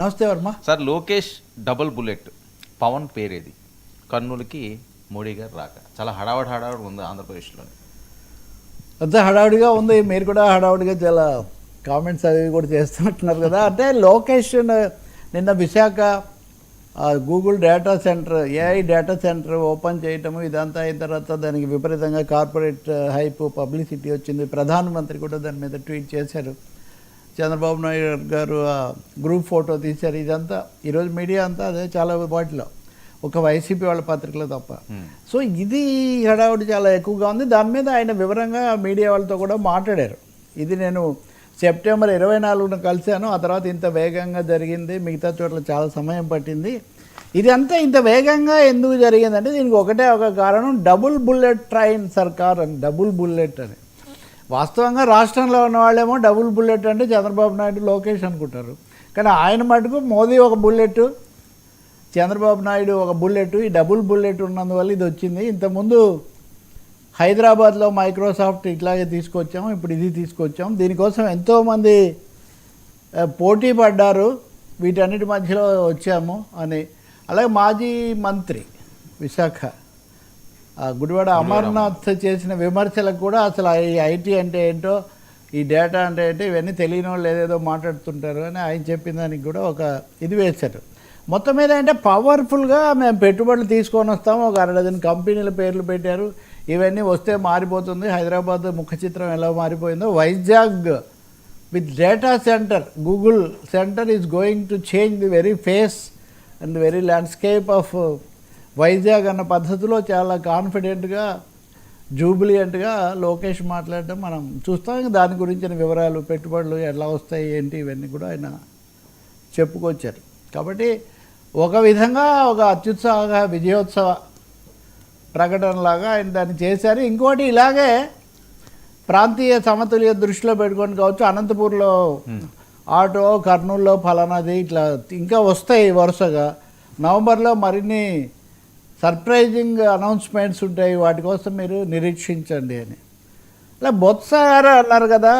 నమస్తే Varma sir. Lokesh double bullet Pawan పేరేది? కర్నూలుకి మోడీ గారు రాక చాలా హడావడి ఉంది ఆంధ్రప్రదేశ్లో. అంత హడావుడిగా ఉంది. మీరు కూడా హడావుడిగా చాలా కామెంట్స్ అవి కూడా చేస్తున్నట్టున్నారు కదా. అంటే లోకేష్ నిన్న Visakha Google data centre, AI data centre open చేయటము ఇదంతా అయిన తర్వాత దానికి విపరీతంగా కార్పొరేట్ హైప్ పబ్లిసిటీ వచ్చింది. ప్రధానమంత్రి కూడా దాని మీద ట్వీట్ చేశారు. చంద్రబాబు నాయుడు గారు గ్రూప్ ఫోటో తీశారు. ఇదంతా ఈరోజు మీడియా అంతా అదే చాలా వాటిలో, ఒక వైసీపీ వాళ్ళ పత్రికలో తప్ప. సో ఇది హడావుడి చాలా ఎక్కువగా ఉంది. దాని మీద ఆయన వివరంగా మీడియా వాళ్ళతో కూడా మాట్లాడారు. ఇది నేను సెప్టెంబర్ 24న కలిశాను, ఆ తర్వాత ఇంత వేగంగా జరిగింది, మిగతా చోట్ల చాలా సమయం పట్టింది. ఇదంతా ఇంత వేగంగా ఎందుకు జరిగిందంటే దీనికి ఒకటే ఒక కారణం, డబుల్ బుల్లెట్ ట్రైన్ సర్కార్ అని. డబుల్ బుల్లెట్ అని వాస్తవంగా రాష్ట్రంలో ఉన్న వాళ్ళేమో డబుల్ బుల్లెట్ అంటే చంద్రబాబు నాయుడు, లోకేష్ అనుకుంటారు. కానీ ఆయన మటుకు మోదీ ఒక బుల్లెట్, చంద్రబాబు నాయుడు ఒక బుల్లెట్, ఈ డబుల్ బుల్లెట్ ఉన్నందువల్ల ఇది వచ్చింది. ఇంతకుముందు హైదరాబాద్లో మైక్రోసాఫ్ట్ ఇట్లాగే తీసుకొచ్చాము, ఇప్పుడు ఇది తీసుకొచ్చాము. దీనికోసం ఎంతోమంది పోటీ పడ్డారు, వీటన్నిటి మధ్యలో వచ్చాము అని. అలాగే మాజీ మంత్రి విశాఖ గుడివాడ అమర్నాథ్ చేసిన విమర్శలకు కూడా అసలు ఈ ఐటీ అంటే ఏంటో, ఈ డేటా అంటే ఏంటో ఇవన్నీ తెలియని వాళ్ళు ఏదేదో మాట్లాడుతుంటారు అని ఆయన చెప్పిన దానికి కూడా ఒక ఇది వేశారు. మొత్తం మీద అంటే పవర్ఫుల్గా మేము పెట్టుబడులు తీసుకొని వస్తాము, ఒక 60 కంపెనీల పేర్లు పెట్టారు. ఇవన్నీ వస్తే మారిపోతుంది హైదరాబాద్ ముఖ చిత్రం ఎలా మారిపోయిందో. Vizag with data center, Google center is going to change the very face and very landscape of Vizag అన్న పద్ధతిలో చాలా కాన్ఫిడెంట్గా, జూబిలియంట్గా లోకేష్ మాట్లాడటం మనం చూస్తాం. దాని గురించిన వివరాలు, పెట్టుబడులు ఎలా వస్తాయి ఏంటి, ఇవన్నీ కూడా ఆయన చెప్పుకొచ్చారు. కాబట్టి ఒక విధంగా ఒక అత్యుత్సాహ విజయోత్సవ ప్రకటనలాగా ఆయన దాన్ని చేశారు. ఇంకోటి ఇలాగే ప్రాంతీయ సమతుల్య దృష్టిలో పెట్టుకొని కావచ్చు, అనంతపూర్లో ఆటో, కర్నూలులో ఫలానాది, ఇట్లా ఇంకా వస్తాయి వరుసగా. నవంబర్లో మరిన్ని సర్ప్రైజింగ్ అనౌన్స్మెంట్స్ ఉంటాయి, వాటి కోసం మీరు నిరీక్షించండి అని. అలా బొత్స గారు అన్నారు కదా,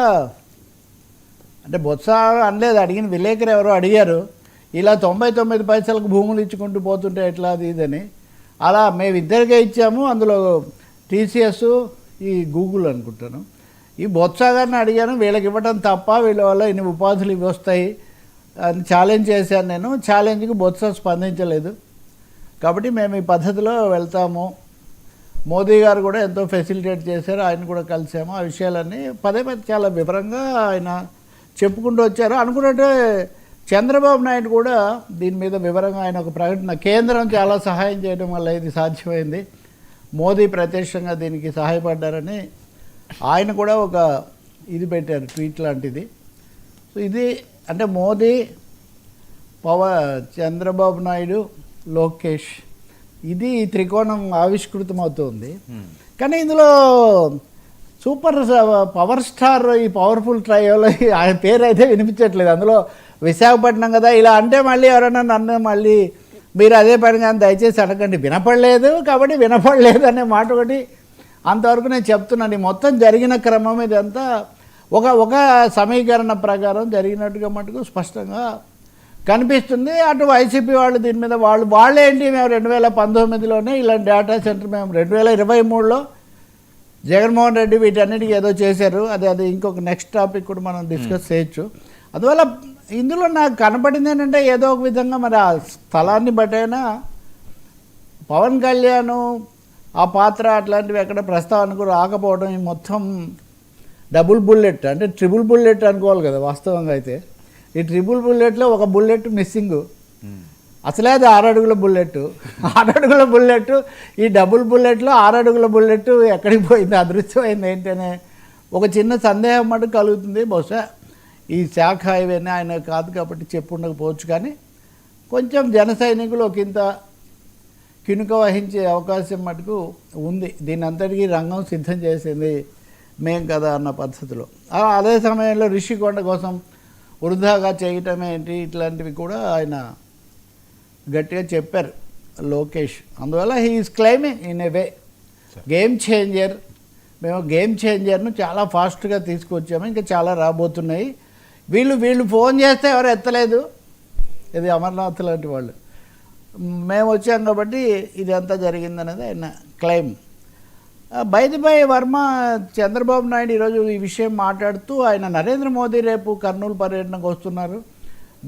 అంటే బొత్స అనలేదు, అడిగిన విలేకరు ఎవరో అడిగారు, ఇలా 99 పైసలకు భూములు ఇచ్చుకుంటూ పోతుంటే ఎట్లా అది ఇదని. అలా మేము ఇద్దరికే ఇచ్చాము, అందులో టీసీఎస్, ఈ గూగుల్ అనుకుంటాను. ఈ బొత్స గారిని అడిగాను, వీళ్ళకి ఇవ్వడం తప్ప, వీళ్ళ వల్ల ఇన్ని ఉపాధులు ఇవి వస్తాయి అని ఛాలెంజ్ చేశాను నేను. ఛాలెంజ్కి బొత్స స్పందించలేదు. కాబట్టి మేము ఈ పద్ధతిలో వెళ్తాము. మోదీ గారు కూడా ఎంతో ఫెసిలిటేట్ చేశారు, ఆయన కూడా కలిసాము. ఆ విషయాలన్నీ పదే చాలా వివరంగా ఆయన చెప్పుకుంటూ వచ్చారు. అనుకున్నట్టే చంద్రబాబు నాయుడు కూడా దీని మీద వివరంగా ఆయన ఒక ప్రకటన, కేంద్రం చాలా సహాయం చేయడం వల్ల ఇది సాధ్యమైంది, మోదీ ప్రత్యక్షంగా దీనికి సహాయపడ్డారని ఆయన కూడా ఒక ఇది పెట్టారు, ట్వీట్ లాంటిది. సో ఇది అంటే మోదీ, చంద్రబాబు నాయుడు, లోకేష్, ఇది త్రికోణం ఆవిష్కృతం అవుతుంది. కానీ ఇందులో సూపర్ పవర్ స్టార్, ఈ పవర్ఫుల్ ట్రయోలో ఆయన పేరు అయితే వినిపించట్లేదు. అందులో విశాఖపట్నం కదా, ఇలా అంటే మళ్ళీ ఎవరైనా నన్ను మళ్ళీ మీరు అదే పని కానీ దయచేసి అడగండి, వినపడలేదు కాబట్టి వినపడలేదు అనే మాట ఒకటి అంతవరకు నేను చెప్తున్నాను. మొత్తం జరిగిన క్రమం ఇదంతా ఒక సమీకరణ ప్రకారం జరిగినట్టుగా మటుకు స్పష్టంగా కనిపిస్తుంది. అటు వైసీపీ వాళ్ళు దీని మీద వాళ్ళేంటి, మేము 2019లోనే ఇలాంటి డేటా సెంటర్, మేము 2023లో జగన్మోహన్ రెడ్డి వీటన్నిటికీ ఏదో చేశారు, అది ఇంకొక నెక్స్ట్ టాపిక్ కూడా మనం డిస్కస్ చేయొచ్చు. అందువల్ల ఇందులో నాకు కనపడింది ఏంటంటే, ఏదో ఒక విధంగా మరి ఆ స్థలాన్ని బట్టైనా పవన్ కళ్యాణ్ ఆ పాత్ర అట్లాంటివి ఎక్కడ ప్రస్తావనకు రాకపోవడం, ఈ మొత్తం డబుల్ బుల్లెట్ అంటే ట్రిపుల్ బుల్లెట్ అనుకోవాలి కదా వాస్తవంగా. అయితే ఈ ట్రిపుల్ బుల్లెట్లో ఒక బుల్లెట్ మిస్సింగ్. అసలే అది 6 అడుగుల బుల్లెట్, 6 అడుగుల బుల్లెట్, ఈ డబుల్ బుల్లెట్లో 6 అడుగుల బుల్లెట్ ఎక్కడికి పోయింది, అదృశ్యమైంది ఏంటనే ఒక చిన్న సందేహం మటుకు కలుగుతుంది. బహుశా ఈ శాఖ ఇవన్నీ ఆయన కాదు కాబట్టి చెప్పు ఉండకపోవచ్చు, కానీ కొంచెం జన సైనికులు ఒకంత కినుక వహించే అవకాశం మటుకు ఉంది. దీని అంతటికీ రంగం సిద్ధం చేసింది మేం కదా అన్న పద్ధతిలో. అదే సమయంలో రిషికొండ కోసం వృధాగా చేయటం ఏంటి, ఇట్లాంటివి కూడా ఆయన గట్టిగా చెప్పారు లోకేష్. అందువల్ల he is claiming in a way game changer. మేము గేమ్ చేంజర్ను చాలా ఫాస్ట్గా తీసుకొచ్చాము, ఇంకా చాలా రాబోతున్నాయి. వీళ్ళు ఫోన్ చేస్తే ఎవరు ఎత్తలేదు, ఇది అమర్నాథ్ లాంటి వాళ్ళు. మేము వచ్చాం కాబట్టి ఇదంతా జరిగిందనేది ఆయన క్లెయిమ్. బై వర్మ చంద్రబాబు నాయుడు ఈరోజు ఈ విషయం మాట్లాడుతూ ఆయన నరేంద్ర మోదీ రేపు కర్నూలు పర్యటనకు వస్తున్నారు,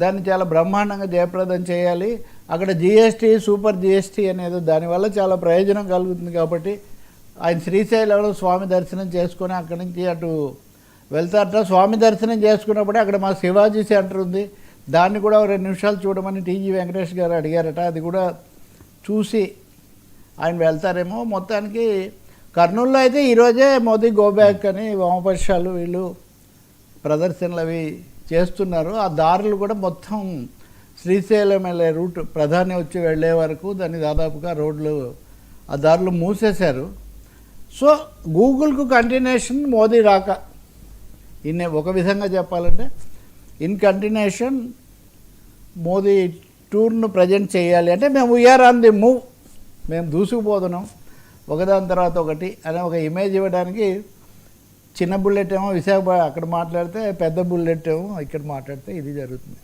దాన్ని చాలా బ్రహ్మాండంగా జయప్రదం చేయాలి, అక్కడ జిఎస్టీ సూపర్ జిఎస్టీ అనేది దానివల్ల చాలా ప్రయోజనం కలుగుతుంది కాబట్టి ఆయన శ్రీశైలంలో స్వామి దర్శనం చేసుకొని అక్కడి నుంచి అటు వెళ్తారట. స్వామి దర్శనం చేసుకున్నప్పుడే అక్కడ మా శివాజీ సెంటర్ ఉంది, దాన్ని కూడా 2 నిమిషాలు చూడమని టీజీ వెంకటేష్ గారు అడిగారట. అది కూడా చూసి ఆయన వెళ్తారేమో. మొత్తానికి కర్నూలులో అయితే ఈరోజే మోదీ గోబ్యాక్ అని వామపక్షాలు వీళ్ళు ప్రదర్శనలు అవి చేస్తున్నారు. ఆ దారులు కూడా మొత్తం శ్రీశైలం వెళ్ళే రూట్ ప్రధాని వచ్చి వెళ్ళే వరకు దాన్ని దాదాపుగా రోడ్లు ఆ దారులు మూసేశారు. సో గూగుల్కు కంటిన్యూషన్ మోదీ రాక, ఇన్ని ఒక విధంగా చెప్పాలంటే ఇన్ కంటిన్యూషన్ మోదీ టూర్ను ప్రజెంట్ చేయాలి అంటే మేము వీఆర్ ఆన్ ది మూవ్, మేము దూసుకుపోతున్నాం ఒకదాని తర్వాత ఒకటి అనే ఒక ఇమేజ్ ఇవ్వడానికి చిన్న బుల్లెట్ ఏమో విశాఖ అక్కడ మాట్లాడితే, పెద్ద బుల్లెట్ ఏమో ఇక్కడ మాట్లాడితే ఇది జరుగుతుంది.